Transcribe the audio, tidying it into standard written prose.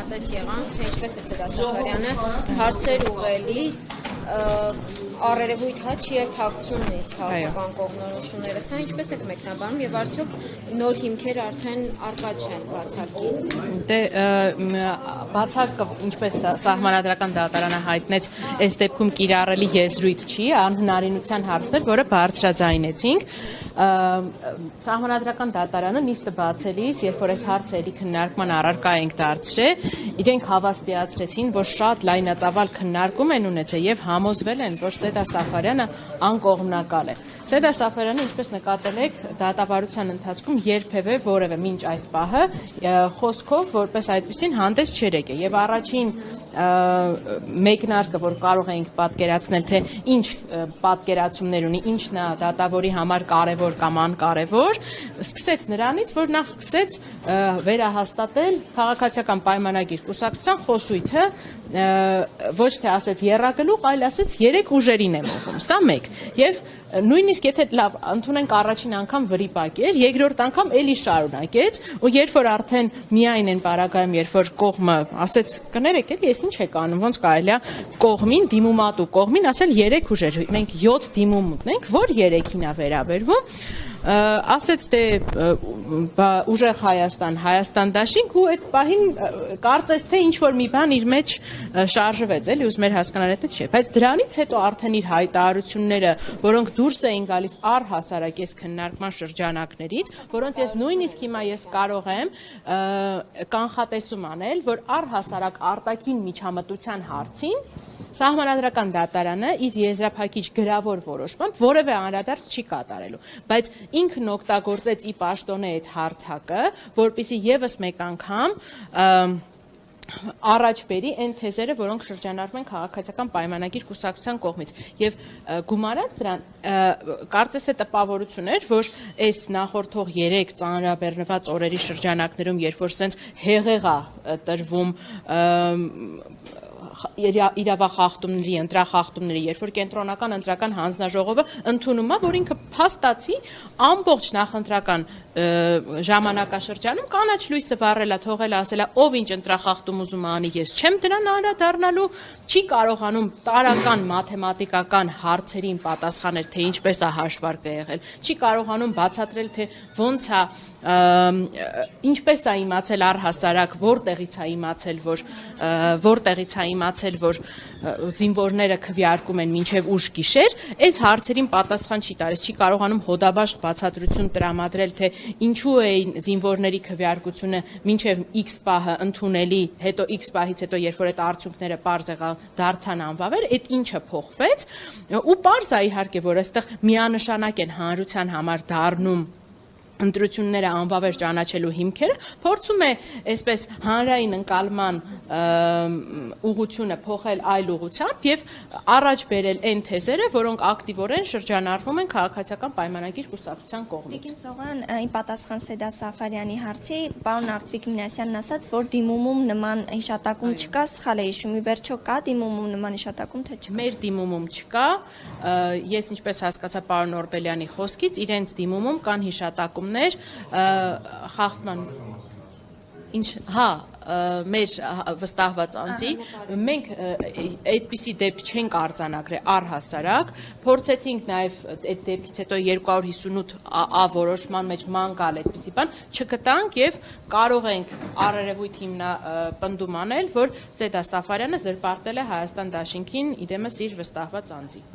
ականատես եղանք, թե ինչպես է Սեդա Սաֆարյանը հարցեր ուղղելիս առերևույթ չի էլ թաքցում իսկ քաղաքական կողմնորոշումները, սա ինչպես եք մեկնաբանում եւ արդյոք նոր հիմքեր արդեն արկա չեն բացարկի։ Դե բացարկը ինչպես Սահմանադրական դատարանը հայտնեց, այս դեպքում կիրառելի եզրույթ չի, անհնարինության հարցներ, որը բարձրաձայնեցինք։ Սահմանադրական դատարանը նիստը բացելիս, երբ որ այս հարցերի քննարկման առարկա ենք դարձրել, իրենք հավաստիացրեցին, որ շատ լայնածավալ քննարկում են ունեցել եւ համոզվել են, որ Սեդա Սաֆարյանը անկողմնակալ է։ Սեդա Սաֆարյանը, ինչպես նկատել եք, դատավարության ընթացքում երբևէ որևէ մինչ այս պահը խոսքով որպես այդպեսին հանդես չէր եկել եւ առաջին մեկնարկը, որ կարող էինք պատկերացնել, թե ինչ պատկերացումներ ունի, ինչն է դատավորի համար կարևոր կամ անկարևոր, սկսեց նրանից, որ նախ սկսեց վերահաստատել քաղաքացիական պայմանագիր կուսակցության խոսույթը, ոչ թե ասեց եռագլուխ, այլ ասեց 3 ուժերին եմ ուղղում, սա մեկ։ Եվ նույնիսկ եթե լավ ընդունենք առաջին անգամ վրիպակ էր, երկրորդ անգամ էլի շարունակեց, ու երբ որ արդեն միայն են պարագայում, երբ որ կողմը ասեց կներեք, էլի ես ինչ եք անում, ոնց կարելի է կողմին, դիմումատու կողմին ասել 3 ուժեր, մենք 7 դիմում ունենք, որ 3-ին է վերաբերվում, ասեց թե ուժեղ Հայաստան, Հայաստան դաշինք ու այդ պահին կարծես թե ինչ որ մի բան իր մեջ շարժվեց, էլի ուզում էր հասկանալ դա չէ, բայց դրանից հետո արդեն իր հայտարարությունները, որոնք դուրս էին գալիս առհասարակ այս քննարկման շրջանակներից, որոնց ես նույնիսկ հիմա ես կարող եմ կանխատեսում անել, որ առհասարակ արտաքին միջամտության հարցին Սահմանադրական դատարանը իր եզրափակիչ գրավոր որոշմամբ որևէ անդրադարձ չի կատարելու, բայց ինքն օգտագործեց ի պաշտոնե այդ հարթակը, որպեսզի եւս մեկ անգամ առաջ բերի այն թեզերը, որոնք շրջանառվում են քաղաքացիական պայմանագիր կուսակցության կողմից եւ գումարած դրան կարծես թե տպավորություն էր, որ այս նախորդող 3 ծանրաբեռնված օրերի շրջանակներում, երբ որ սենց հեղեղ է տրվում իրավախախտումների, ընտրախախտումների, երբ որ կենտրոնական ընտրական հանձնաժողովը ընդունում է, որ ինքը փաստացի ամբողջ նախընտրական ժամանակաշրջանում կանաչ լույսը վառել է, թողել է, ասել է, ով ինչ ընտրախախտում ուզում է անի, ես չեմ դրան անդրադառնալու, չի կարողանում տարրական մաթեմատիկական հարցերին պատասխանել, թե ինչպես է հաշվարկը եղել, չի կարողանում բացատրել, թե ոնց է, ինչպես է իմացել առհասարակ, որտեղից է իմացել, որ զինվորները քվեարկում են մինչև ուշ գիշեր, այդ հարցերին պատասխան չի տալիս, չի կարողանում հոդաբաշխ բացատրություն տրամադրել, թե ինչու էին զինվորների քվեարկությունը մինչև X պահը ընդունելի, հետո X պահից հետո, երբ որ այդ արդյունքները պարզ եղան, դարձան անվավեր, այդ ինչը փոխվեց, ու պարզ է իհարկե, որ այստեղ միանշանակ են հանրության համար դառնում ընտրությունները անվավեր ճանաչելու հիմքերը, փորձում է այսպես հանրային ընկալման ուղղությունը փոխել այլ ուղղությամբ եւ առաջ բերել այն թեզերը, որոնք ակտիվորեն շրջանառվում են քաղաքացիական պայմանագիր կուսակցության կողմից։ Տիկին Սողոյան, ի պատասխան Սեդա Սաֆարյանի հարցի, պարոն Արծվիկ Մինասյանն ասաց, որ դիմումում նման հիշատակում չկա, սխալ է հիշում, ի վերջո կա դիմումում նման հիշատակում, թե չկա։ Մեր դիմումում չկա, ես ինչպես հասկացա պարոն Օրբելյանի խոսքից, իրենց դիմումում կան հիշատակում խախտման մեր վստահված անձի, մենք այդպիսի դեպք չենք արձանագրել առհասարակ, փորձեցինք նաև այդ դեպքից հետո 258 որոշման մեջ ման գալ այդպիսի բան, չգտանք եւ կարող ենք առերևույթ պնդում անել, որ Սեդա Սաֆարյանը զրպարտել է Հայաստան դաշինքին իդեմս իր վստահված անձի։